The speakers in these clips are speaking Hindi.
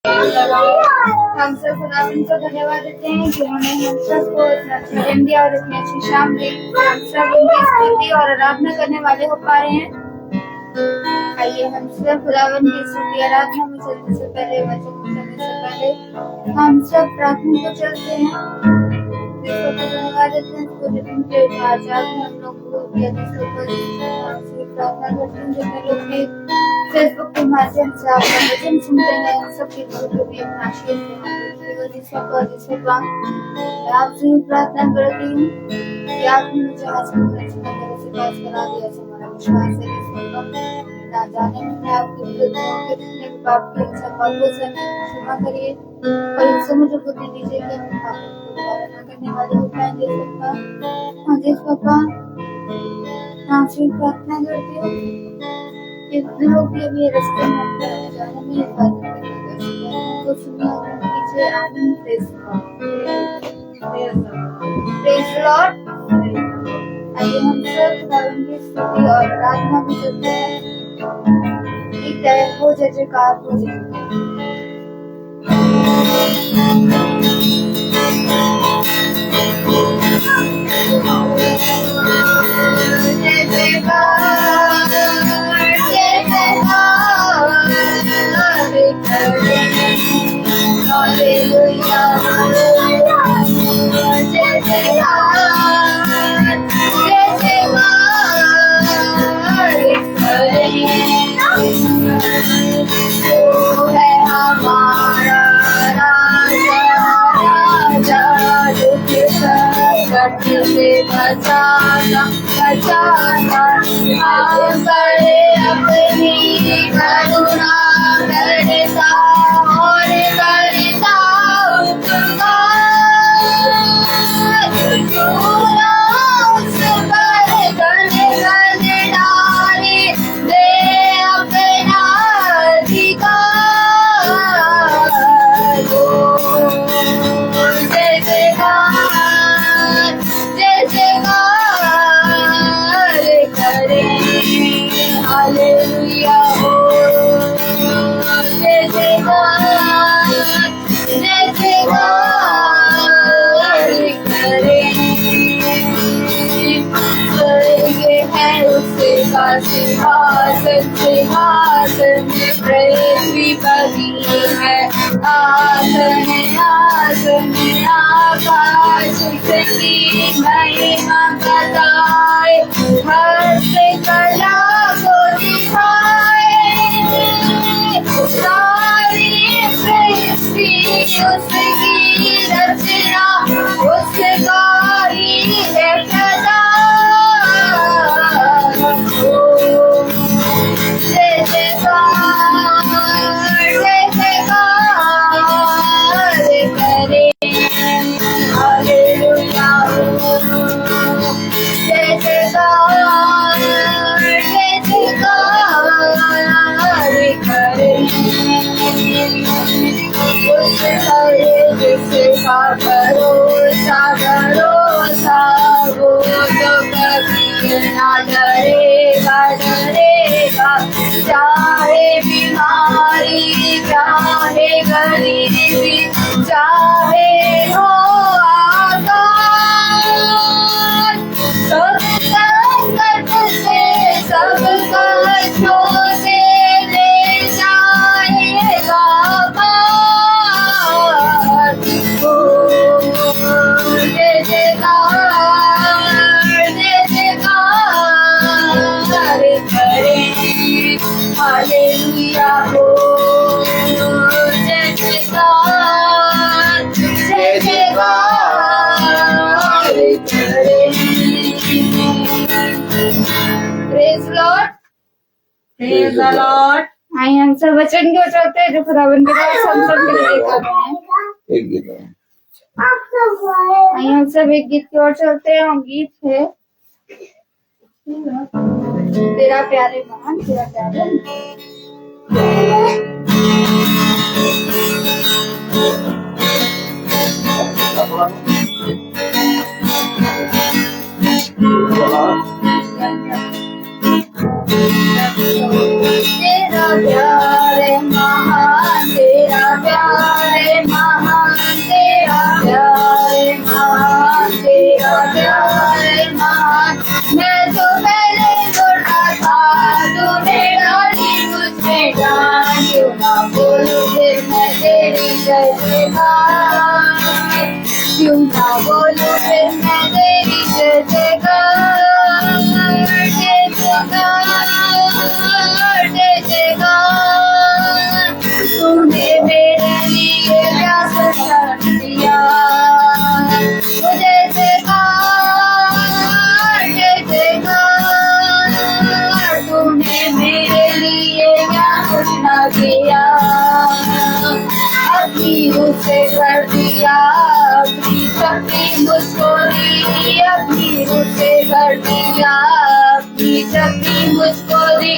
हम सब खुदावन को धन्यवाद देते हैं कि उन्होंने हम सबको इतना अच्छा दिन दिया और इतनी अच्छी शाम दी। हम सब उनकी स्तुति और आराधना करने वाले हो पा रहे हैं। आइए हम सब खुदावन की स्तुति आराधना में चलने से पहले, वचन करने से पहले हम सब प्रार्थना को चलते हैं। धन्यवाद देते हैं पूरे दिन के आज हम लोग को प्रार्थना करते हैं। जितने लोग भी फेसबुक के माध्यम से आपका वचन सुनते हैं, सबके भी अपना आशीष आपसे प्रार्थना करती हूँ कि आपने मुझे आज से पास करा दिया। हमारा विश्वास है ना जाने में आपके जितने पाप के सब पापों से क्षमा करिए और इन समझ को दे दीजिए कि हम पापों को दोबारा न करने वाले हो पाएंगे। पापा आपसे प्रार्थना करती हूँ कि लोग भी अभी रास्ते में जाने में कुछ कीजिए। आमीन। Praise Lord. आइए हम सब खुदावन की स्तुति और आराधना में चलते हैं। एक टाइम हो जयकार हो बचाना बचाना हम बड़े अपनी करुणा करता और करता उस पर गले डाली दे अपना अधिकार। हालेलुया हो जय जयकार जय जयकार करें। स्वर्ग है उसका सिंहासन, सिंहासन में पृथ्वी बनी है। आसन आसन आकाश की महिमा बताए, हस्त कला को दिखाए। सारी सृष्टि उसकी रचना, उसका ही है प्रदान। जय जयकार करे। हालेलुया जय जयकार करे। उस जिसका भरोसा भरोसा वो तो कभी ना डरेगा डरेगा। चाहे बीमारी चाहे गरीबी चाहे हो आकाश, सब संकट से सब कष्टों से ले जाएगा पार। जय जयकार करे। हालेलुया हो जय जयकार करे। Praise Lord. Praise the Lord. आइए हम सब वचन के चलते हैं जो खुदावन के पास हम सब के लिए कर रहे हैं। आइए हम सब एक गीत की ओर चलते हैं और गीत है तेरा प्यारे महान तेरा प्यारे। तेरा प्यारे महान तेरा प्यारे फिर मैं तेरी जय जयकार, क्यों ना बोलूं फिर मैं तेरी जय जयकार, जय जयकार जय जयकार। तूने मेरे लिए क्या कुछ कर दिया, जय जयकार जय जयकार। तूने मेरे लिए क्या कुछ न किया, अपनी उसे कर दिया, अपनी शक्ति मुझको दी, अपनी उसे कर दिया, अपनी शक्ति मुझको दी,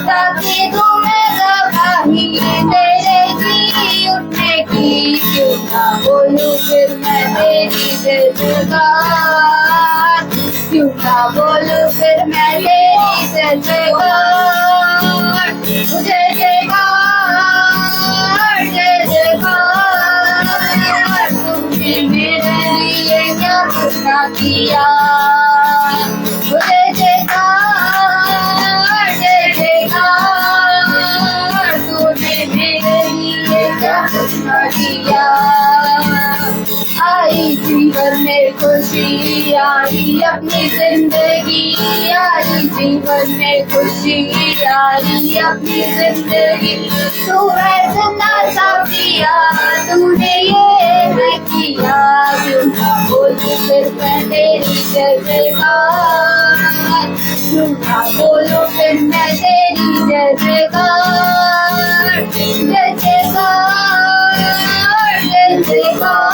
ताकि तुम्हें गवाही तेरे जी उठने की। क्यों ना बोलूं फिर मैं तेरी जय जयकार, क्यों ना बोलूं फिर मैं तेरी जय जयकार, जय जयकार जय जयकार। तुमने मेरे लिए क्या कुछ ना किया, जय जयकार जय जयकार। तूने मेरे लिए क्या कुछ ना किया, आई जीवन में खुशी, आई अपनी जिंदगी, आई जीवन में खुशी, आई अपनी जिंदगी। तू है जिंदा साथिया, तूने ये है किया, क्यों ना बोलूं फिर मैं तेरी जय जयकार, क्यों ना बोलूं फिर मैं तेरी जय जयकार, जय जयकार जय जयकार।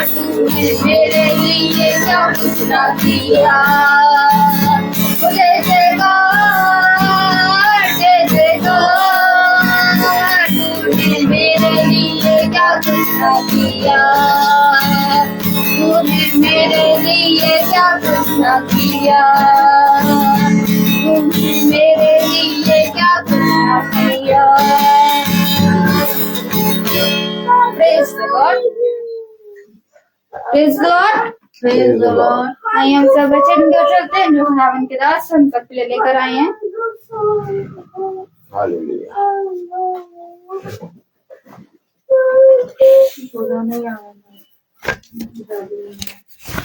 तूने मेरे लिए क्या कुछ ना किया, जय जयकार जय जयकार। तूने मेरे लिए क्या कुछ ना किया, तूने मेरे लिए क्या कुछ ना किया, तूने मेरे लिए क्या कुछ ना किया। Praise the Lord. Praise the Lord. Praise the Lord. आइए हम सब वचन को चलते हैं जो खुदावन के दास हम सबके लिए लेकर आए हैं। Hallelujah.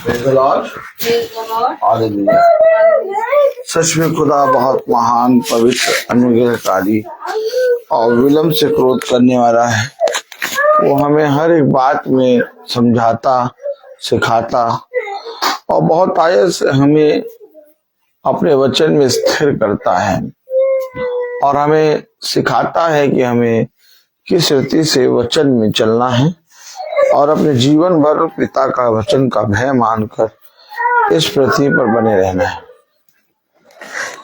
Praise the Lord. Praise the Lord. Hallelujah. सच में खुदा बहुत महान, पवित्र, अनुग्रहकारी और विलंब से क्रोध करने वाला है। वो हमें हर एक बात में समझाता, सिखाता और बहुत आयत से हमें अपने वचन में स्थिर करता है और हमें सिखाता है कि हमें किस रीति से वचन में चलना है और अपने जीवन भर पिता का वचन का भय मानकर इस पृथ्वी पर बने रहना है।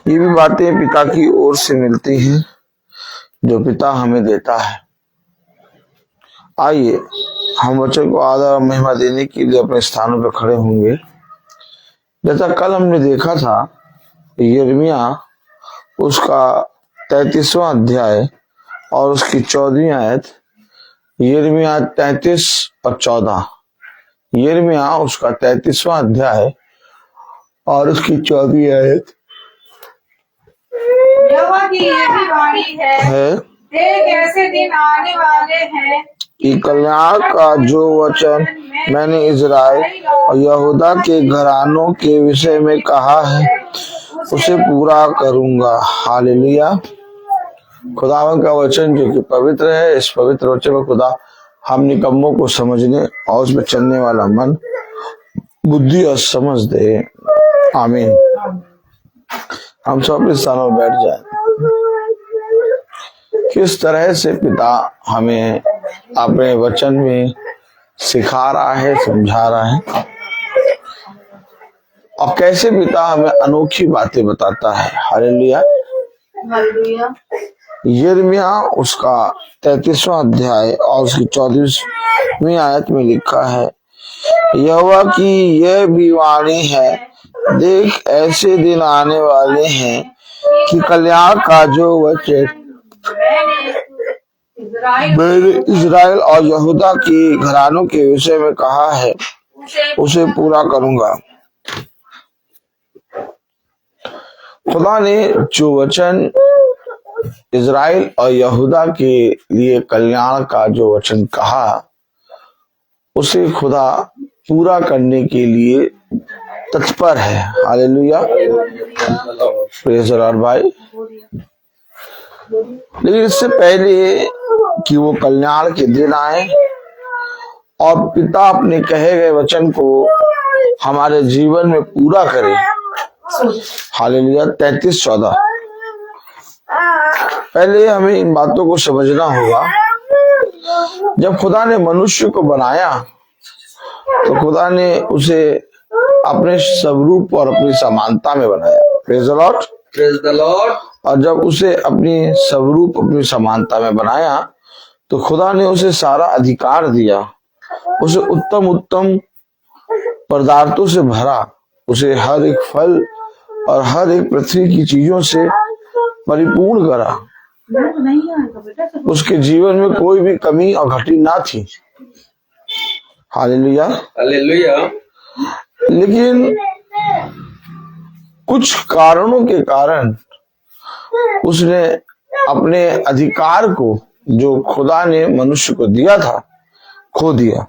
ये भी बातें पिता की ओर से मिलती हैं जो पिता हमें देता है। आइए हम वचन को आदर और महिमा देने के लिए अपने स्थानों पर खड़े होंगे। जैसा कल हमने देखा था, यिर्मयाह उसका 33वां अध्याय और उसकी 14वीं आयत, यिर्मयाह 33 और 14, यिर्मयाह उसका 33वां अध्याय और उसकी 14वीं आयत यहोवा की ये भी वाणी है, एक ऐसे दिन आने वाले हैं कि कल्याण का जो वचन मैंने इज़राइल और यहूदा के घरानों के विषय में कहा है उसे पूरा करूंगा। हालेलुया। खुदावन का वचन जो कि पवित्र है, इस पवित्र वचन में खुदा हम निकम्मों को समझने और उसमें चलने वाला मन, बुद्धि और समझ दे। आमीन। हम सब अपने स्थानों में बैठ जाएं। किस तरह से पिता हमें अपने वचन में सिखा रहा है, समझा रहा है और कैसे पिता हमें अनोखी बातें बताता है। हालेलुया। हालेलुया। यिर्मयाह उसका 33वां अध्याय और उसकी 14वीं आयत में लिखा है, यहोवा की यह भी वाणी है, देख ऐसे दिन आने वाले हैं कि कल्याण का जो वचन मैंने इज़राइल और यहूदा के घरानों के विषय में कहा है उसे पूरा करूंगा। खुदा ने जो वचन इज़राइल और यहूदा के लिए कल्याण का जो वचन कहा उसे खुदा पूरा करने के लिए तत्पर है। हालेलुया, प्रेज़ द लॉर्ड भाई। लेकिन इससे पहले कि वो कल्याण के दिन आए और पिता अपने कहे गए वचन को हमारे जीवन में पूरा करे, हालेलुया, 33:14, पहले हमें इन बातों को समझना होगा। जब खुदा ने मनुष्य को बनाया तो खुदा ने उसे अपने स्वरूप और अपनी समानता में बनाया। Praise the Lord, praise the Lord. और जब उसे अपनी स्वरूप अपनी समानता में बनाया तो खुदा ने उसे सारा अधिकार दिया, उसे उत्तम उत्तम पदार्थों से भरा, उसे हर एक फल और हर एक पृथ्वी की चीजों से परिपूर्ण करा। उसके जीवन में कोई भी कमी और घटी ना थी। Hallelujah, hallelujah. लेकिन कुछ कारणों के कारण उसने अपने अधिकार को जो खुदा ने मनुष्य को दिया था खो दिया।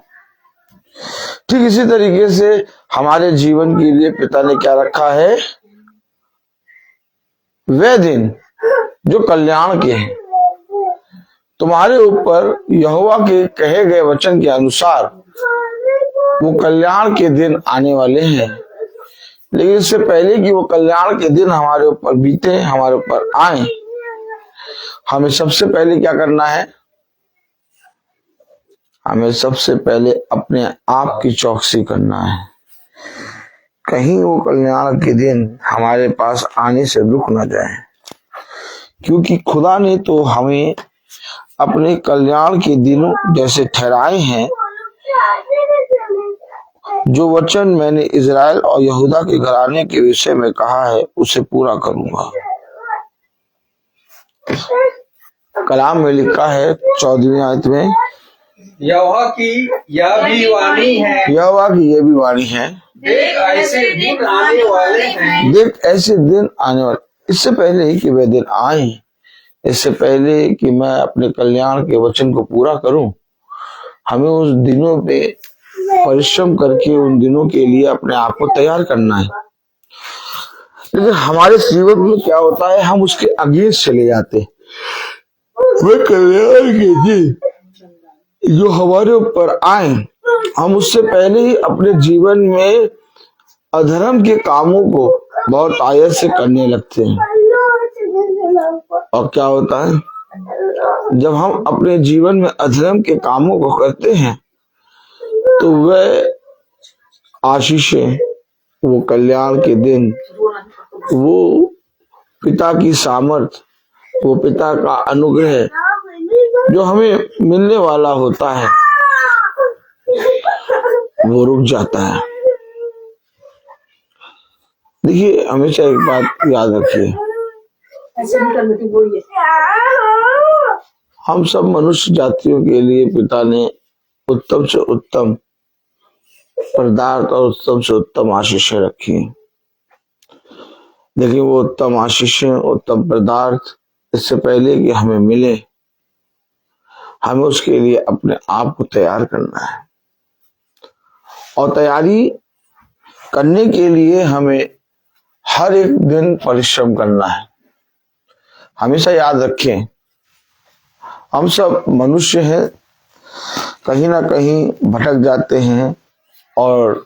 ठीक इसी तरीके से हमारे जीवन के लिए पिता ने क्या रखा है? वे दिन जो कल्याण के हैं। तुम्हारे ऊपर यहोवा के कहे गए वचन के अनुसार वो कल्याण के दिन आने वाले हैं। लेकिन इससे पहले कि वो कल्याण के दिन हमारे ऊपर बीते, हमारे ऊपर आए, हमें सबसे पहले क्या करना है? हमें सबसे पहले अपने आप की चौकसी करना है, कहीं वो कल्याण के दिन हमारे पास आने से रुक ना जाए। क्योंकि खुदा ने तो हमें अपने कल्याण के दिनों जैसे ठहराए हैं। जो वचन मैंने इज़राइल और यहूदा के घराने के विषय में कहा है उसे पूरा करूंगा। कलाम में लिखा है 14वीं आयत में, यहोवा की यह भी वाणी है, यहोवा की यह भी वाणी है, देख ऐसे दिन आने वाले हैं, देख ऐसे दिन आने वाले। इससे पहले कि वे दिन आए, इससे पहले कि मैं अपने कल्याण के वचन को पूरा करूं, हमें उस दिनों पे परिश्रम करके उन दिनों के लिए अपने आप को तैयार करना है। लेकिन हमारे जीवन में क्या होता है? हम उसके अगेंस्ट चले जाते हैं। वे कल्याण के दिन जो हमारे ऊपर आए, हम उससे पहले ही अपने जीवन में अधर्म के कामों को बहुत आयत से करने लगते हैं। और क्या होता है? जब हम अपने जीवन में अधर्म के कामों को करते हैं तो वह आशीषें, वो कल्याण के दिन, वो पिता की सामर्थ, वो पिता का अनुग्रह जो हमें मिलने वाला होता है वो रुक जाता है। देखिए, हमेशा एक बात याद रखिए, हम सब मनुष्य जातियों के लिए पिता ने उत्तम से उत्तम पदार्थ और उत्तम से उत्तम आशीषें रखी हैं। लेकिन वो उत्तम आशीषें, उत्तम पदार्थ इससे पहले कि हमें मिले, हमें उसके लिए अपने आप को तैयार करना है। और तैयारी करने के लिए हमें हर एक दिन परिश्रम करना है। हमेशा याद रखें, हम सब मनुष्य हैं, कहीं ना कहीं भटक जाते हैं और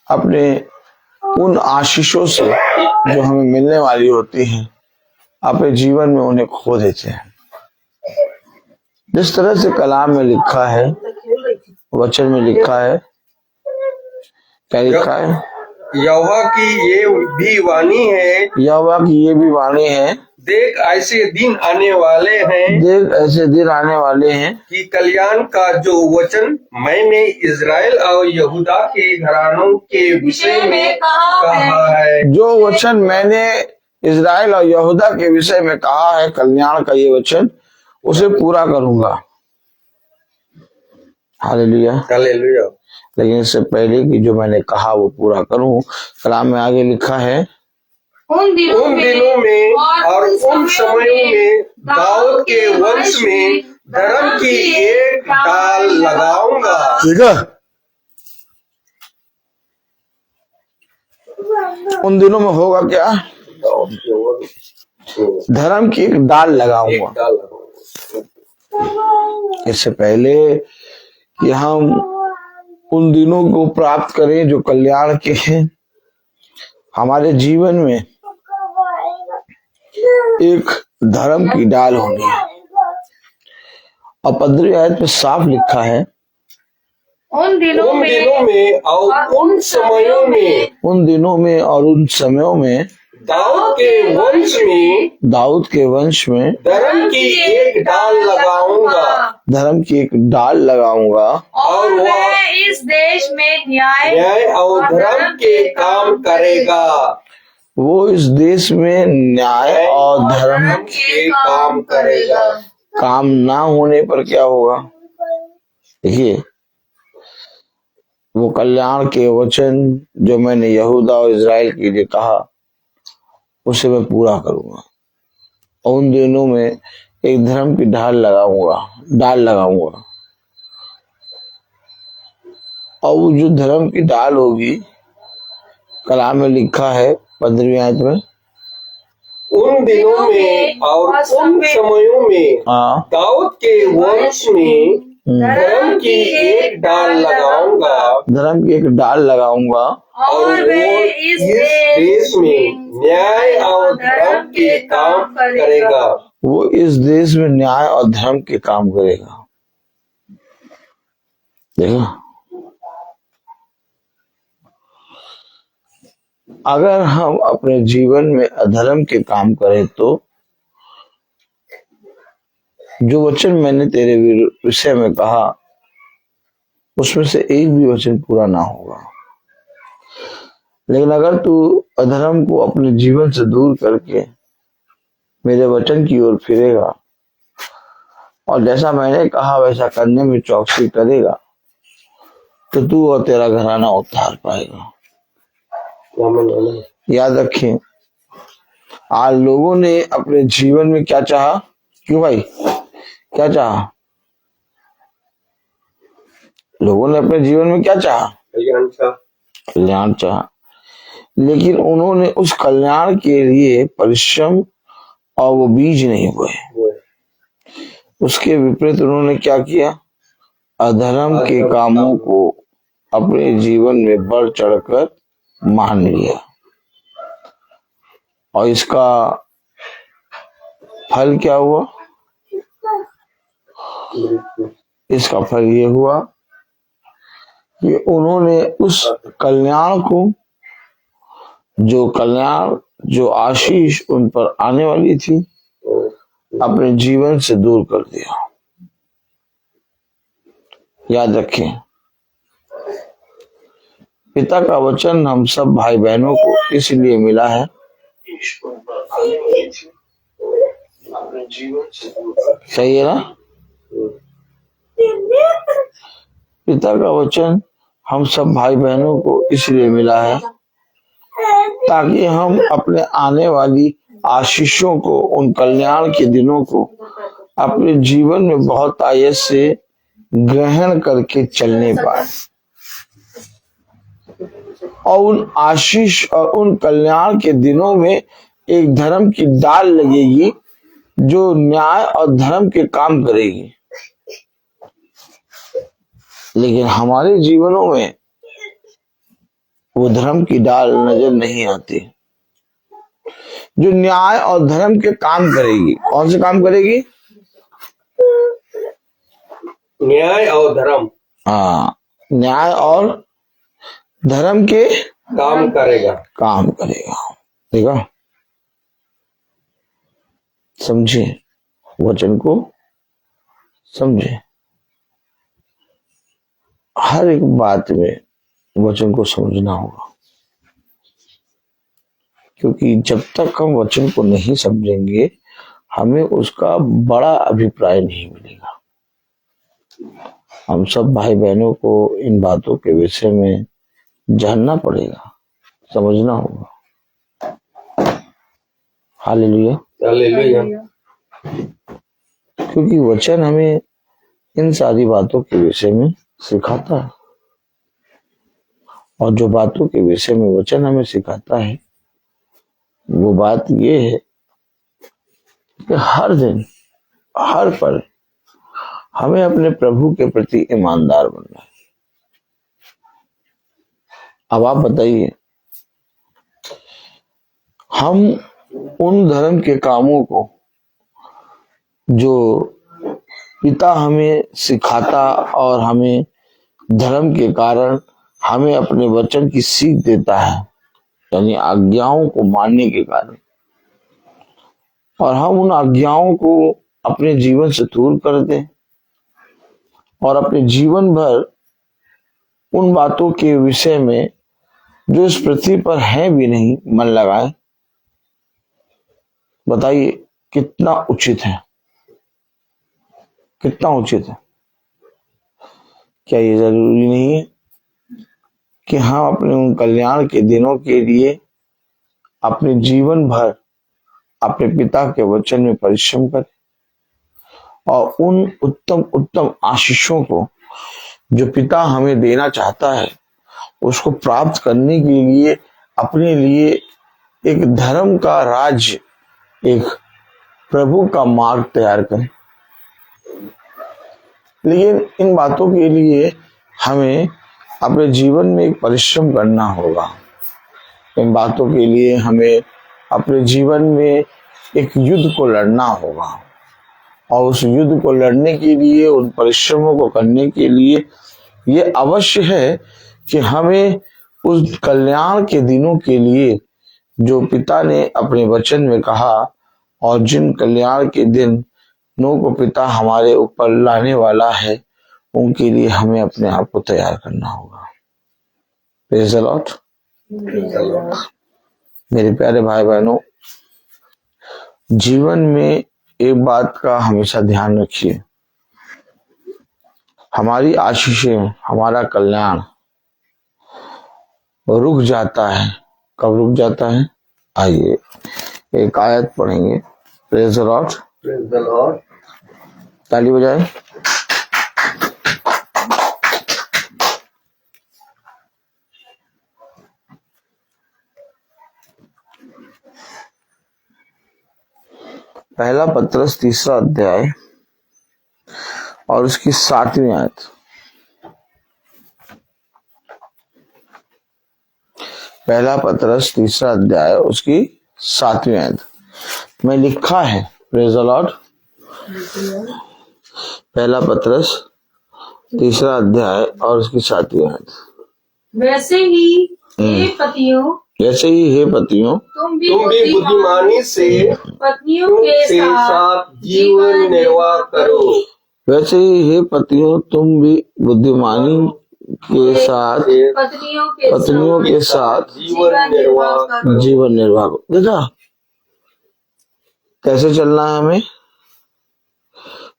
अपने उन आशीषों से जो हमें मिलने वाली होती हैं अपने जीवन में उन्हें खो देते हैं। जिस तरह से कलाम में लिखा है, वचन में लिखा है, क्या लिखा है? यहोवा की ये भी वाणी है, यहोवा की ये भी वाणी है, देख ऐसे दिन आने वाले हैं, देख ऐसे दिन आने वाले हैं कि कल्याण का जो वचन मैंने इज़राइल और यहूदा के घरानों के विषय में कहा है। जो वचन मैंने इज़राइल और यहूदा के विषय में कहा है, कल्याण का ये वचन, उसे पूरा करूंगा। Hallelujah, hallelujah. लेकिन इससे पहले कि जो मैंने कहा वो पूरा करूं, कलाम में आगे लिखा है, उन दिनों में और उन समयों में दाऊद के वंश में धर्म की एक डाल लगाऊंगा। ठीक है, उन दिनों में होगा क्या? धर्म की एक डाल लगाऊंगा। इससे पहले कि हम उन दिनों को प्राप्त करें जो कल्याण के हैं, हमारे जीवन में एक धर्म की डाल होनी है। और 15वीं आयत में साफ लिखा है, उन दिनों में और उन समयों में, उन दिनों में और उन समयों में दाऊद के वंश में धर्म की एक डाल लगाऊंगा। धर्म की एक डाल लगाऊंगा और वह इस देश में न्याय और धर्म के काम करेगा। वो इस देश में न्याय और धर्म के काम करेगा। काम ना होने पर क्या होगा? देखिए, वो कल्याण के वचन जो मैंने यहूदा और इजराइल के लिए कहा, उसे मैं पूरा करूंगा। और उन दिनों में एक धर्म की डाल लगाऊंगा। और वो जो धर्म की डाल होगी, कलाम में लिखा है 15वीं आयत में, उन दिनों में और उन समयों में दाऊद के वंश में धर्म की एक डाल लगाऊंगा। धर्म की एक डाल लगाऊंगा और वो इस देश में न्याय और धर्म के काम करेगा। वो इस देश में न्याय और धर्म के काम करेगा। देखो, अगर हम अपने जीवन में अधर्म के काम करें तो जो वचन मैंने तेरे विषय में कहा, उसमें से एक भी वचन पूरा ना होगा। लेकिन अगर तू अधर्म को अपने जीवन से दूर करके मेरे वचन की ओर फिरेगा और जैसा मैंने कहा वैसा करने में चौकसी करेगा, तो तू और तेरा घराना उद्धार पाएगा। याद रखें, आज लोगों ने अपने जीवन में क्या चाहा? क्यों भाई, क्या चाहा? लोगों ने अपने जीवन में क्या चाहा? कल्याण चाहा। लेकिन उन्होंने उस कल्याण के लिए परिश्रम और वो बीज नहीं बोए। उसके विपरीत उन्होंने क्या किया? अधर्म के कामों को अपने जीवन में बढ़ चढ़कर मान लिया। और इसका फल क्या हुआ? इसका फल ये हुआ कि उन्होंने उस कल्याण को, जो आशीष उन पर आने वाली थी, अपने जीवन से दूर कर दिया। याद रखें, पिता का वचन हम सब भाई बहनों को इसलिए मिला है, सही है ना? पिता का वचन हम सब भाई बहनों को इसलिए मिला है ताकि हम अपने आने वाली आशीषों को, उन कल्याण के दिनों को अपने जीवन में बहुत आयत से ग्रहण करके चलने पाए। और उन आशीष और उन कल्याण के दिनों में एक धर्म की डाल लगेगी जो न्याय और धर्म के काम करेगी। लेकिन हमारे जीवनों में वो धर्म की डाल नजर नहीं आती जो न्याय और धर्म के काम करेगी। कौन से काम करेगी? न्याय और धर्म। हाँ, न्याय और धर्म के काम करेगा। ठीक है, समझे? वचन को समझे। हर एक बात में वचन को समझना होगा, क्योंकि जब तक हम वचन को नहीं समझेंगे हमें उसका बड़ा अभिप्राय नहीं मिलेगा। हम सब भाई बहनों को इन बातों के विषय में जानना पड़ेगा, समझना होगा। हालेलुया। हालेलुया। क्योंकि वचन हमें इन सारी बातों के विषय में सिखाता है, और जो बातों के विषय में वचन हमें सिखाता है वो बात ये है कि हर दिन हर पल हमें अपने प्रभु के प्रति ईमानदार बनना है। अब आप बताइए, हम उन धर्म के कामों को जो पिता हमें सिखाता और हमें धर्म के कारण हमें अपने वचन की सीख देता है, यानी आज्ञाओं को मानने के कारण, और हम उन आज्ञाओं को अपने जीवन से दूर कर दें और अपने जीवन भर उन बातों के विषय में जो इस पृथ्वी पर है भी नहीं मन लगाए, बताइए कितना उचित है, कितना उचित है। क्या ये जरूरी नहीं है कि हम अपने उन कल्याण के दिनों के लिए अपने जीवन भर अपने पिता के वचन में परिश्रम करें और उन उत्तम उत्तम आशीषों को जो पिता हमें देना चाहता है उसको प्राप्त करने के लिए अपने लिए एक धर्म का राज्य, एक प्रभु का मार्ग तैयार करें। लेकिन इन बातों के लिए हमें अपने जीवन में एक परिश्रम करना होगा। इन बातों के लिए हमें अपने जीवन में एक युद्ध को लड़ना होगा, और उस युद्ध को लड़ने के लिए, उन परिश्रमों को करने के लिए ये अवश्य है कि हमें उस कल्याण के दिनों के लिए जो पिता ने अपने वचन में कहा, और जिन कल्याण के दिनों को पिता हमारे ऊपर लाने वाला है, उनके लिए हमें अपने आप को तैयार करना होगा। Praise the Lord. मेरे प्यारे भाई बहनों, जीवन में एक बात का हमेशा ध्यान रखिए, हमारी आशीषें, हमारा कल्याण रुक जाता है। कब रुक जाता है? आइए एक आयत पढ़ेंगे। Praise the Lord. Praise the Lord. ताली बजाएं। पहला पत्रस 3 अध्याय और उसकी 7वीं आयत। पहला पत्रस 3 अध्याय उसकी 7वीं आयत में लिखा है। Praise the Lord. पहला पत्रस 3 अध्याय और उसकी 7वीं आयत। वैसे ही हे पतियों, जैसे ही हे पतियों, तुम भी बुद्धिमानी से पत्नियों के के साथ जीवन निर्वाह करो। वैसे ही हे पतियों, तुम भी बुद्धिमानी के साथ पत्नियों के साथ जीवन निर्वाह करो। देखा कैसे चलना है हमें?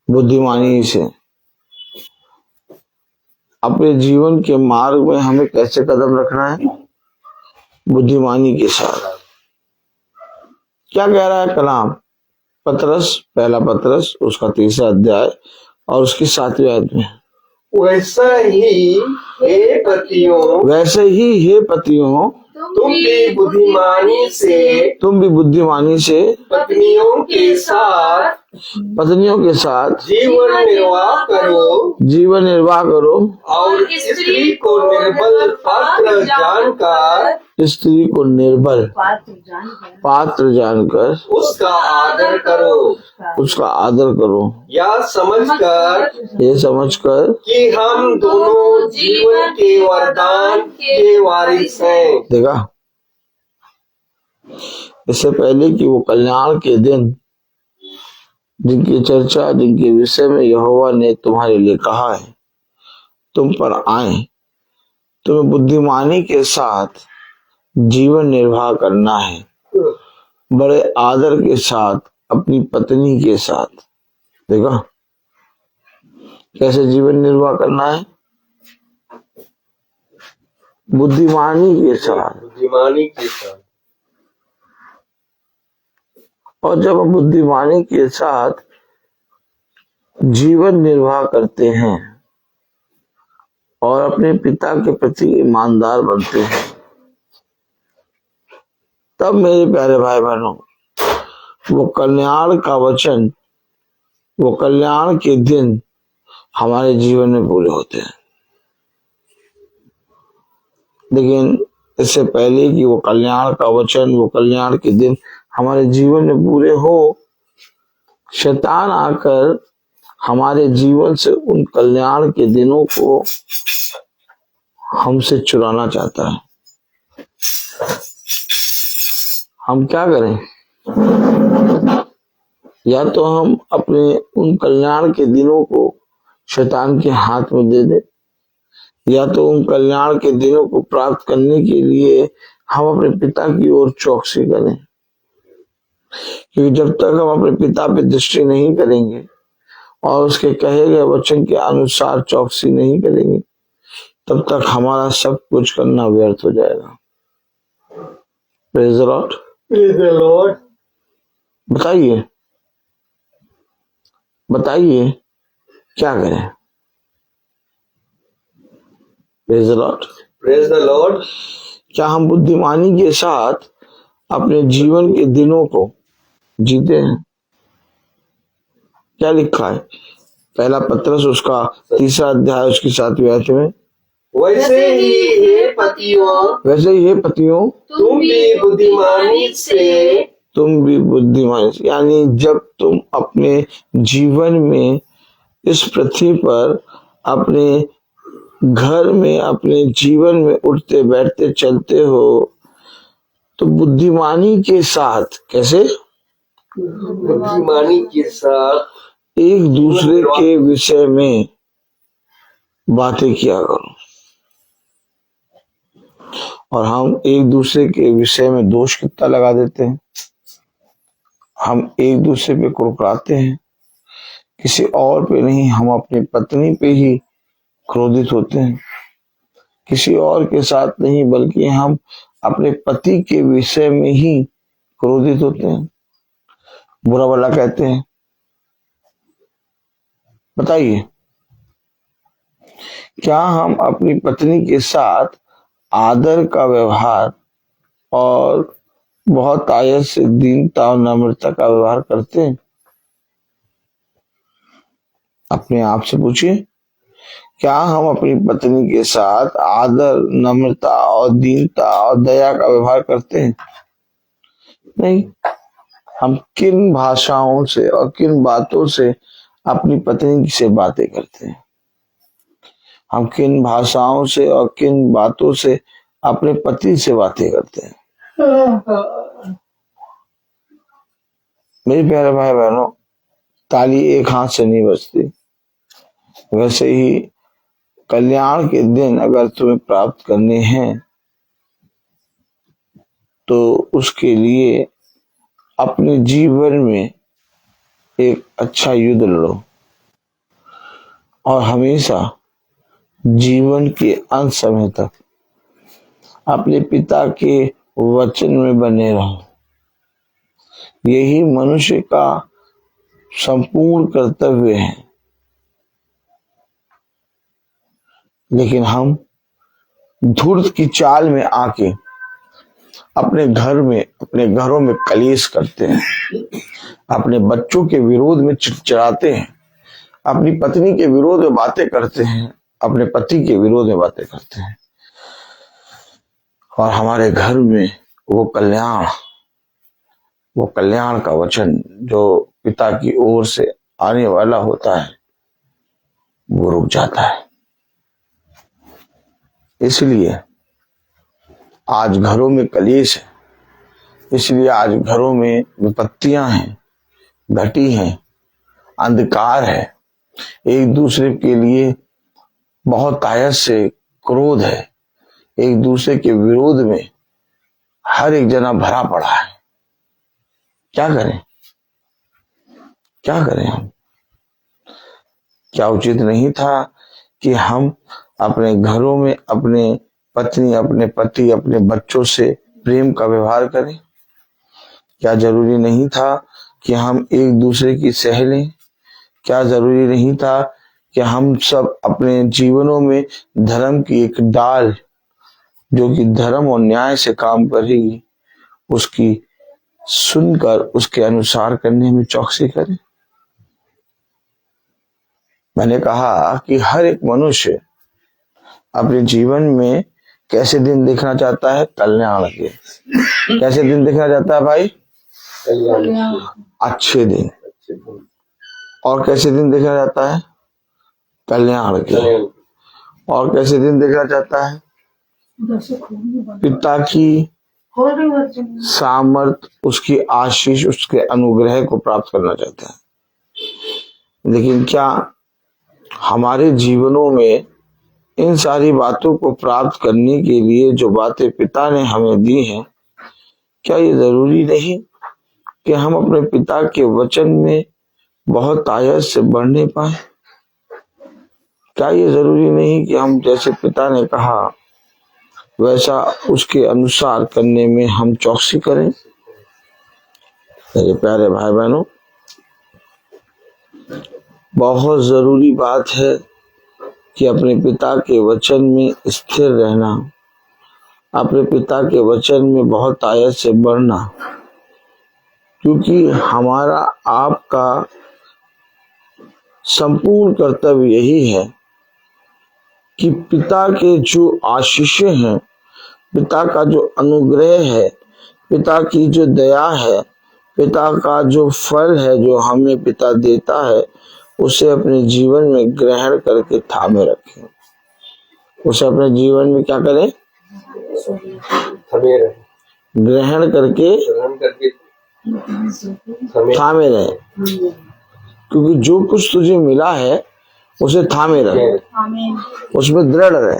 बुद्धिमानी से। अपने जीवन के मार्ग में हमें कैसे कदम रखना है? बुद्धिमानी के साथ। क्या कह रहा है कलाम? पत्रस, पहला पत्रस उसका 3 अध्याय और उसकी 7वीं आयत में, वैसा ही हे पतियों, वैसे ही हे पतियों, तुम भी बुद्धिमानी से पत्नियों के साथ जीवन निर्वाह करो और स्त्री को निर्बल पात्र जानकर उसका आदर करो। यह समझकर कि हम दोनों जीवन के वरदान के वारिस हैं। देखा, इससे पहले कि वो कल्याण के दिन जिनकी चर्चा, जिनके विषय में यहोवा ने तुम्हारे लिए कहा है तुम पर आए, तुम्हें बुद्धिमानी के साथ जीवन निर्वाह करना है, बड़े आदर के साथ अपनी पत्नी के साथ। देखा कैसे जीवन निर्वाह करना है? बुद्धिमानी के साथ। और जब हम बुद्धिमानी के साथ जीवन निर्वाह करते हैं और अपने पिता के प्रति ईमानदार बनते हैं, तब मेरे प्यारे भाई बहनों, वो कल्याण का वचन, वो कल्याण के दिन हमारे जीवन में पूरे होते हैं। लेकिन इससे पहले कि वो कल्याण का वचन, वो कल्याण के दिन हमारे जीवन में पूरे हो, शैतान आकर हमारे जीवन से उन कल्याण के दिनों को हमसे चुराना चाहता है। हम क्या करें? या तो हम अपने उन कल्याण के दिनों को शैतान के हाथ में दे दें, या तो उन कल्याण के दिनों को प्राप्त करने के लिए हम अपने पिता की ओर चौकसी करें। क्योंकि जब तक हम अपने पिता पे दृष्टि नहीं करेंगे और उसके कहे गए वचन के अनुसार चौकसी नहीं करेंगे, तब तक हमारा सब कुछ करना व्यर्थ हो जाएगा। Praise the Lord, praise the Lord. बताइए बताइए क्या करें? Praise the Lord, praise the Lord. क्या हम बुद्धिमानी के साथ अपने जीवन के दिनों को जीते हैं? क्या लिखा है पहला पत्रस उसका 3 अध्याय उसकी 7वीं आयत में, वैसे ही हे पतियों तुम भी बुद्धिमानी से, यानी जब तुम अपने जीवन में इस पृथ्वी पर, अपने घर में, अपने जीवन में उठते बैठते चलते हो, तो बुद्धिमानी के साथ, कैसे? बुद्धिमानी के साथ एक दूसरे के विषय में बातें किया करो। और हम एक दूसरे के विषय में दोष कितना लगा देते हैं। हम एक दूसरे पे कुड़कुड़ाते हैं, किसी और पे नहीं, हम अपनी पत्नी पे ही क्रोधित होते हैं, किसी और के साथ नहीं, बल्कि हम अपने पति के विषय में ही क्रोधित होते हैं, बुरा भला कहते हैं। बताइए, क्या हम अपनी पत्नी के साथ आदर का व्यवहार और बहुत आयत से दीनता और नम्रता का व्यवहार करते हैं? अपने आप से पूछिए, क्या हम अपनी पत्नी के साथ आदर, नम्रता और दीनता और दया का व्यवहार करते हैं? नहीं। हम किन भाषाओं से और किन बातों से अपनी पत्नी से बातें करते हैं? हम किन भाषाओं से और किन बातों से अपने पति से बातें करते हैं? मेरे प्यारे भाई बहनों, ताली एक हाथ से नहीं बजती। वैसे ही कल्याण के दिन अगर तुम्हें प्राप्त करने हैं, तो उसके लिए अपने जीवन में एक अच्छा युद्ध लड़ो और हमेशा जीवन के अंत समय तक अपने पिता के वचन में बने रहो। यही मनुष्य का संपूर्ण कर्तव्य है। लेकिन हम धूर्त की चाल में आके अपने घरों में कलेश करते हैं, अपने बच्चों के विरोध में चिड़चिड़ाते हैं, अपनी पत्नी के विरोध में बातें करते हैं, अपने पति के विरोध में बातें करते हैं, और हमारे घर में वो कल्याण का वचन जो पिता की ओर से आने वाला होता है, वो रुक जाता है। इसलिए आज घरों में कलेश है, इसलिए आज घरों में विपत्तियां हैं, घटी हैं, अंधकार है, एक दूसरे के लिए बहुत आयत से क्रोध है, एक दूसरे के विरोध में हर एक जना भरा पड़ा है। क्या करें? हम? क्या उचित नहीं था कि हम अपने घरों में अपने पत्नी, अपने पति, अपने बच्चों से प्रेम का व्यवहार करें? क्या जरूरी नहीं था कि हम एक दूसरे की सह लें? क्या जरूरी नहीं था कि हम सब अपने जीवनों में धर्म की एक डाल जो कि धर्म और न्याय से काम करेगी उसकी सुनकर उसके अनुसार करने में चौकसी करें? मैंने कहा कि हर एक मनुष्य अपने जीवन में कैसे दिन देखना चाहता है? कल्याण के। कैसे दिन देखना चाहता है भाई? अच्छे दिन। और कैसे दिन देखना चाहता है? कल्याण के। और कैसे दिन देखना चाहता है? पिता की सामर्थ, उसकी आशीष, उसके अनुग्रह को प्राप्त करना चाहता है। लेकिन क्या हमारे जीवनों में इन सारी बातों को प्राप्त करने के लिए जो बातें पिता ने हमें दी हैं, क्या ये जरूरी नहीं कि हम अपने पिता के वचन में बहुत आयत से बढ़ने पाए? क्या ये जरूरी नहीं कि हम जैसे पिता ने कहा वैसा उसके अनुसार करने में हम चौकसी करें? मेरे प्यारे भाई बहनों, बहुत जरूरी बात है कि अपने पिता के वचन में स्थिर रहना, अपने पिता के वचन में बहुत आयत से बढ़ना, क्योंकि हमारा आपका संपूर्ण कर्तव्य यही है कि पिता के जो आशीषें हैं, पिता का जो अनुग्रह है, पिता की जो दया है, पिता का जो फल है जो हमें पिता देता है, उसे अपने जीवन में ग्रहण करके थामे रखें। उसे अपने जीवन में क्या करें? ग्रहण करके थामे रहे। क्योंकि जो कुछ तुझे मिला है उसे थामे रहे, उसमें दृढ़ रहे,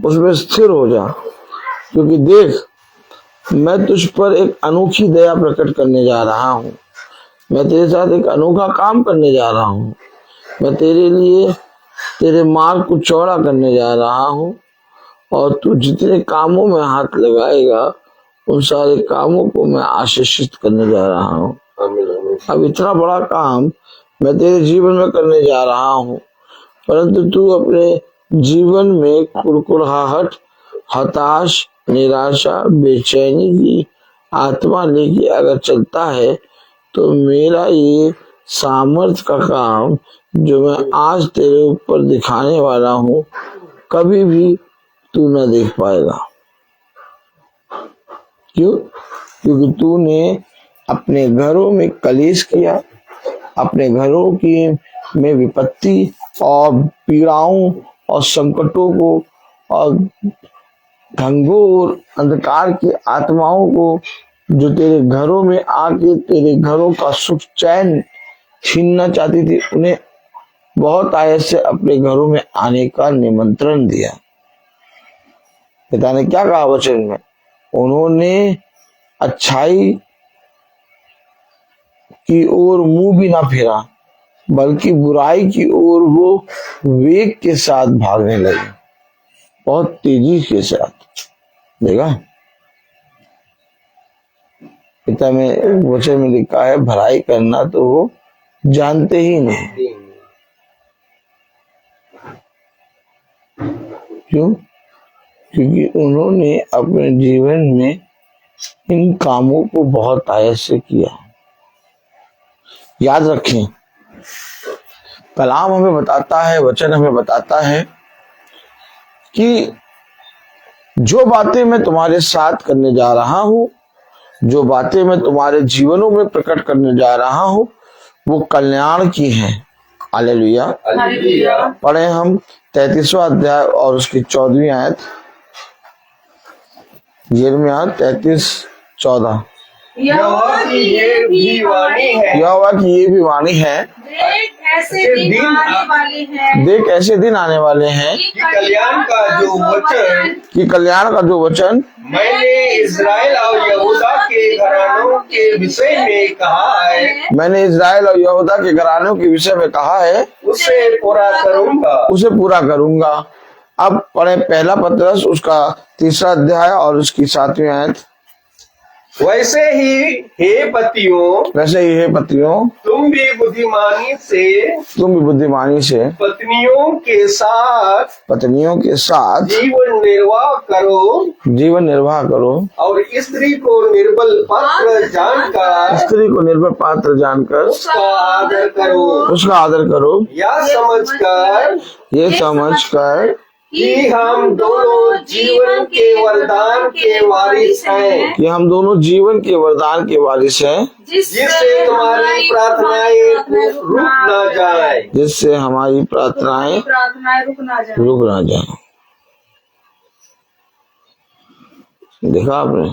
उसमें स्थिर हो जा। क्योंकि देख, मैं तुझ पर एक अनोखी दया प्रकट करने जा रहा हूँ। मैं तेरे साथ एक अनोखा काम करने जा रहा हूँ। मैं तेरे लिए तेरे मार्ग को चौड़ा करने जा रहा हूँ और तू जितने कामों में हाथ लगाएगा उन सारे कामों को मैं आशीषित करने जा रहा हूँ। अब इतना बड़ा काम मैं तेरे जीवन में करने जा रहा हूँ, परंतु तू अपने जीवन में कुड़कुड़ाहट, हताश, निराशा, बेचैनी की आत्मा लेके अगर चलता है तो मेरा ये सामर्थ का काम जो मैं आज तेरे ऊपर दिखाने वाला हूँ कभी भी तू न देख पाएगा। क्यों? क्योंकि तूने अपने घरों में कलेश किया, अपने घरों की में विपत्ति और पीड़ाओं और संकटों को और घंघोर अंधकार की आत्माओं को जो तेरे घरों में आके तेरे घरों का सुख चैन छीनना चाहती थी, उन्हें बहुत आयत से अपने घरों में आने का निमंत्रण दिया। पिता ने क्या कहा वचन में? उन्होंने अच्छाई की ओर मुंह भी ना फेरा, बल्कि बुराई की ओर वो वेग के साथ भागने लगे, बहुत तेजी के साथ। देखा, पिता में वचन में लिखा है भलाई करना तो वो जानते ही नहीं। क्यों? क्योंकि उन्होंने अपने जीवन में इन कामों को बहुत आयत से किया। याद रखें, कलाम हमें बताता है, वचन हमें बताता है कि जो बातें मैं तुम्हारे साथ करने जा रहा हूं, जो बातें मैं तुम्हारे जीवनों में प्रकट करने जा रहा हूं, वो कल्याण की हैं। हालेलुया। पढ़े हम 33वां अध्याय और उसकी 14वीं आयत। यिर्मयाह 33:14। यहोवा की ये भी वाणी है, यहोवा की ये भी वाणी है, देख ऐसे दिन आने वाले हैं, देख ऐसे दिन आने वाले हैं कि कल्याण का जो वचन मैंने इज़राइल और यहूदा के घरानों के विषय में कहा है, मैंने इज़राइल और यहूदा के घरानों के विषय में कहा है, उसे पूरा करूंगा। अब पढ़े पहला पत्रस उसका 3रा अध्याय और उसकी 7वीं आयत। वैसे ही हे पतियों, तुम भी बुद्धिमानी से पत्नियों के साथ जीवन निर्वाह करो और स्त्री को निर्बल पात्र जानकर उसका आदर करो यह समझकर कि हम दोनों जीवन के वरदान के वारिस हैं जिससे तुम्हारी प्रार्थनाएं रुक ना जाए। देखा आपने?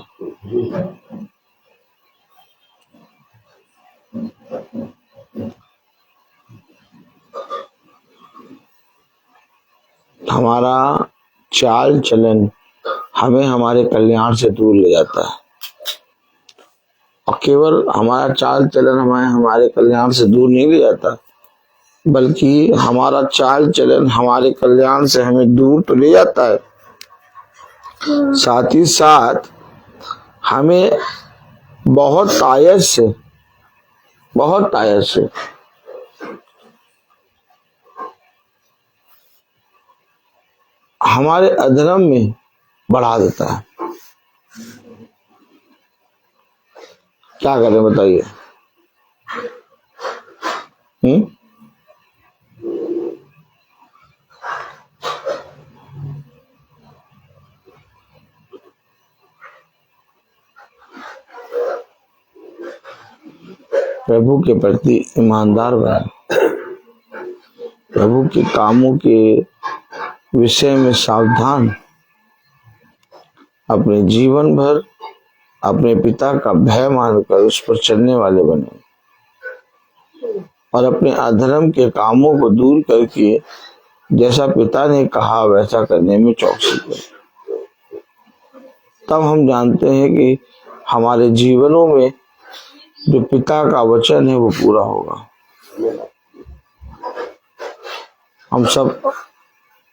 हमारा चाल चलन हमें हमारे कल्याण से दूर ले जाता है, और केवल हमारा चाल चलन हमें हमारे कल्याण से दूर नहीं ले जाता, बल्कि हमारा चाल चलन हमारे कल्याण से हमें दूर तो ले जाता है, साथ ही साथ हमें बहुत तायज से हमारे अधर्म में बढ़ा देता है। क्या करें बताइए? प्रभु के प्रति ईमानदार बने, प्रभु के कामों के विषय में सावधान, अपने जीवन भर अपने पिता का भय मानकर उस पर चलने वाले बने, और अपने अधर्म के कामों को दूर करके जैसा पिता ने कहा वैसा करने में चौकसी करें। तब हम जानते हैं कि हमारे जीवनों में जो पिता का वचन है वो पूरा होगा। हम सब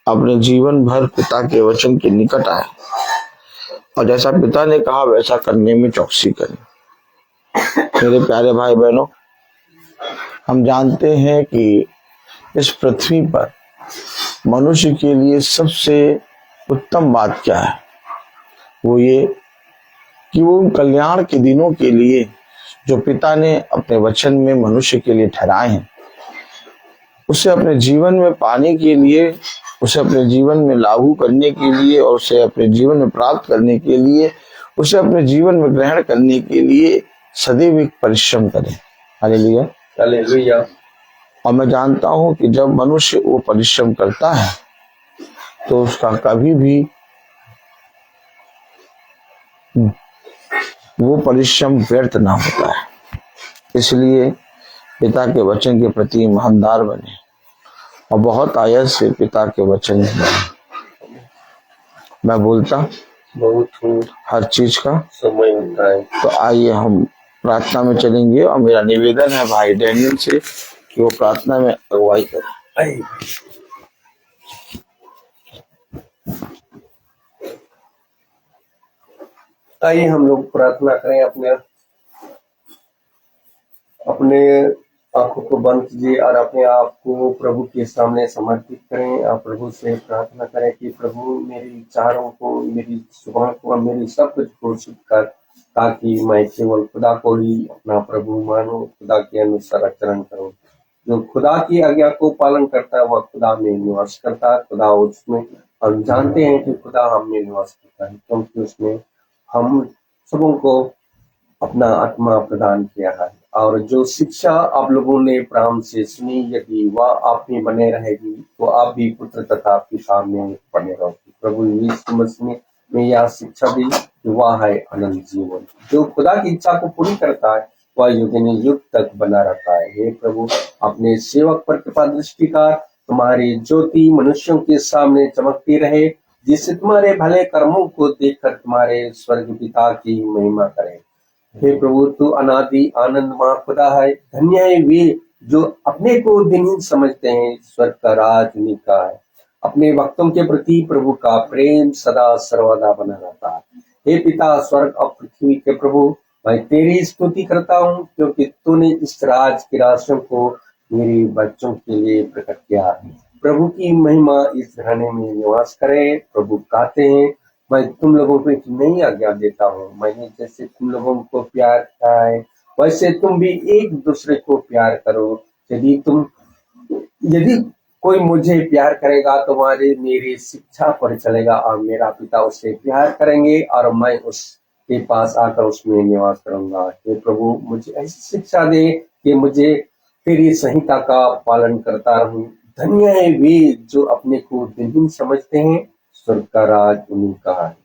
अपने जीवन भर पिता के वचन के निकट आए, और जैसा पिता ने कहा वैसा करने में चौकसी करें। मेरे प्यारे भाई बहनों, हम जानते हैं कि इस पृथ्वी पर मनुष्य के लिए सबसे उत्तम बात क्या है? वो ये कि वो उन कल्याण के दिनों के लिए जो पिता ने अपने वचन में मनुष्य के लिए ठहराए हैं, उसे अपने जीवन में पाने के लिए, उसे अपने जीवन में लागू करने के लिए, और उसे अपने जीवन में प्राप्त करने के लिए, उसे अपने जीवन में ग्रहण करने के लिए सदैव एक परिश्रम करें। Hallelujah, hallelujah. और मैं जानता हूं कि जब मनुष्य वो परिश्रम करता है तो उसका कभी भी वो परिश्रम व्यर्थ ना होता है। इसलिए पिता के वचन के प्रति ईमानदार बने, और बहुत आयत से पिता के वचन बने। मैं बोलता बहुत हूँ, हर चीज का समय होता है। तो आइए हम प्रार्थना में चलेंगे, और मेरा निवेदन है भाई डैनियल से कि वो प्रार्थना में अगुवाई करें। आइए हम लोग प्रार्थना करें, अपने आंखों को बंद कीजिए और अपने आप को प्रभु के सामने समर्पित करें। आप प्रभु से प्रार्थना करें कि प्रभु मेरे विचारों को, मेरी जुबान को, मेरी सब कुछ को शुद्ध कर, ताकि मैं केवल खुदा को ही अपना प्रभु मानूं, खुदा के अनुसार आचरण करूं। जो खुदा की आज्ञा को पालन करता है वह खुदा में निवास करता है, खुदा उसमें। हम जानते हैं कि खुदा हम में निवास करता है, क्योंकि उसने हम सबों को अपना आत्मा प्रदान किया है। और जो शिक्षा आप लोगों ने प्रारंभ से सुनी, यदि वह आप में बने रहेगी तो आप भी पुत्र तथा पिता में बने रहोगे। प्रभु यीशु मसीह में यह शिक्षा दी कि वह है अनंत जीवन। जो खुदा की इच्छा को पूरी करता है वह युग युग तक बना रहता है। हे प्रभु, अपने सेवक पर कृपा दृष्टि कर, तुम्हारी ज्योति मनुष्यों के सामने चमकती रहे, जिससे तुम्हारे भले कर्मों को देखकर तुम्हारे स्वर्ग पिता की महिमा करें। हे प्रभु, तू अनादि आनंद खुदा है। धन्य है वे जो अपने को दिनहीन समझते हैं, स्वर्ग का राज निका है। अपने भक्तों के प्रति प्रभु का प्रेम सदा सर्वदा बना रहता है। हे पिता स्वर्ग और पृथ्वी के प्रभु, मैं तेरी स्तुति करता हूँ क्योंकि तूने इस राज के रहस्यों को मेरे बच्चों के लिए प्रकट किया। प्रभु की महिमा इस घराने में निवास करे। प्रभु कहते हैं, मैं तुम लोगों को एक नई आज्ञा देता हूँ, मैंने जैसे तुम लोगों को प्यार किया है वैसे तुम भी एक दूसरे को प्यार करो। यदि कोई मुझे प्यार करेगा तो तुम्हारे मेरी शिक्षा पर चलेगा और मेरा पिता उससे प्यार करेंगे और मैं उसके पास आकर उसमें निवास करूंगा। हे प्रभु, मुझे ऐसी शिक्षा दे कि मुझे तेरी संहिता का पालन करता रहूं। धन्य है वे जो अपने को दिनहीन समझते हैं, स्वर्ग का राज उन्हीं का है।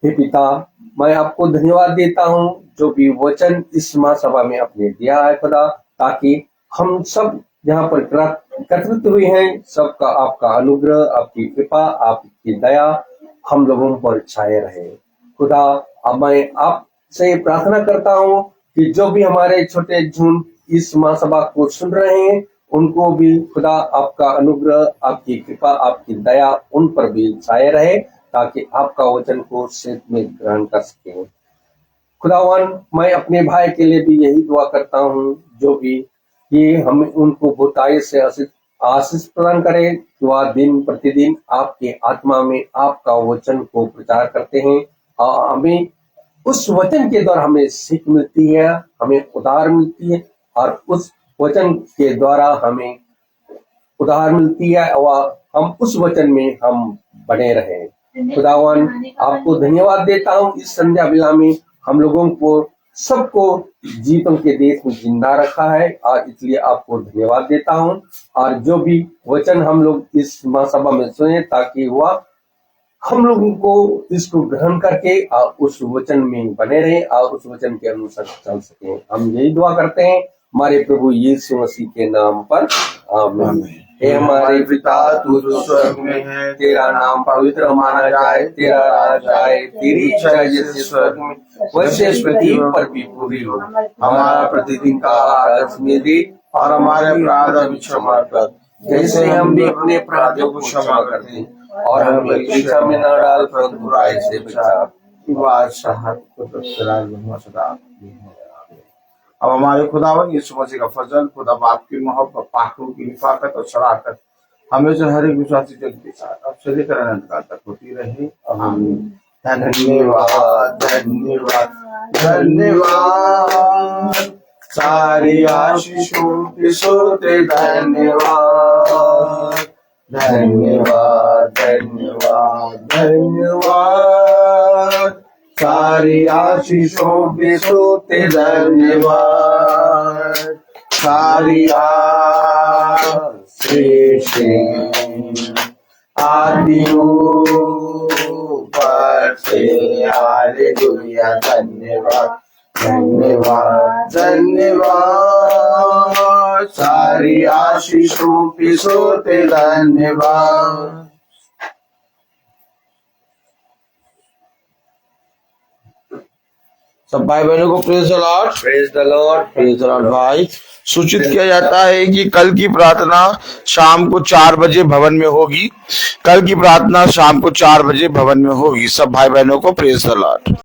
हे पिता, मैं आपको धन्यवाद देता हूँ जो भी वचन इस महासभा में आपने दिया है खुदा, ताकि हम सब यहाँ पर एकत्रित हुए हैं, सबका आपका अनुग्रह, आपकी कृपा, आपकी दया हम लोगों पर छाए रहे। खुदा, अब मैं आपसे प्रार्थना करता हूँ कि जो भी हमारे छोटे झुंड इस महासभा को सुन रहे हैं, उनको भी खुदा आपका अनुग्रह, आपकी कृपा, आपकी दया उन पर भी छाए रहे, ताकि आपका वचन को सेहत में ग्रहण कर सके। खुदावन, मैं अपने भाई के लिए भी यही दुआ करता हूँ जो भी ये हमें उनको बुराई से आशीष प्रदान करे कि वह दिन प्रतिदिन आपके आत्मा में आपका वचन को प्रचार करते हैं और हमें उस वचन के द्वारा हमें सीख मिलती है, हमें उधार मिलती है और उस वचन के द्वारा हमें उधार मिलती है और हम उस वचन में हम बने रहे। खुदावन, आपको धन्यवाद देता हूँ इस संध्या बेला में हम लोगों को सबको जीतों के देश में जिंदा रखा है और इसलिए आपको धन्यवाद देता हूँ। और जो भी वचन हम लोग इस महासभा में सुने, ताकि वह हम लोगों को इसको ग्रहण करके और उस वचन में बने रहे और उस वचन के अनुसार चल सके। हम यही दुआ करते हैं हमारे प्रभु यीशु मसीह के नाम पर, आमीन। हे हमारे पिता, तू जो स्वर्ग में है, तेरा नाम पवित्र माना जाए, तेरा राज आए, तेरी इच्छा जैसे स्वर्ग में वैसे पृथ्वी पर भी पूरी हो। हमारा प्रतिदिन का आहार हमें दे और हमारे अपराध भी क्षमा कर, जैसे हम भी अपने अपराधियों को क्षमा करते हैं, और हमें परीक्षा में न डाल परंतु बुराई से बचा। अब हमारे खुदावन यीशु मसीह का फजल, खुदा बाप की मोहब्बत, पाकों की हिफाजत और शराकत हमें से हर एक विश्वासी जन के साथ अब से लेकर अनंत काल तक होती रहे, आमीन। धन्यवाद धन्यवाद धन्यवाद, सारी आशीषों के सोते धन्यवाद धन्यवाद धन्यवाद धन्यवाद, सारी आशीषों के सोते धन्यवाद, सारी आशीषें आदियों पर से हालेलुया। धन्यवाद धन्यवाद धन्यवाद, सारी आशीषों के सोते धन्यवाद। सब भाई बहनों को praise the Lord, praise the Lord, praise the Lord. भाई, सूचित किया जाता है कि कल की प्रार्थना शाम को 4 बजे भवन में होगी। कल की प्रार्थना शाम को 4 बजे भवन में होगी। सब भाई बहनों को प्रेज द लॉर्ड।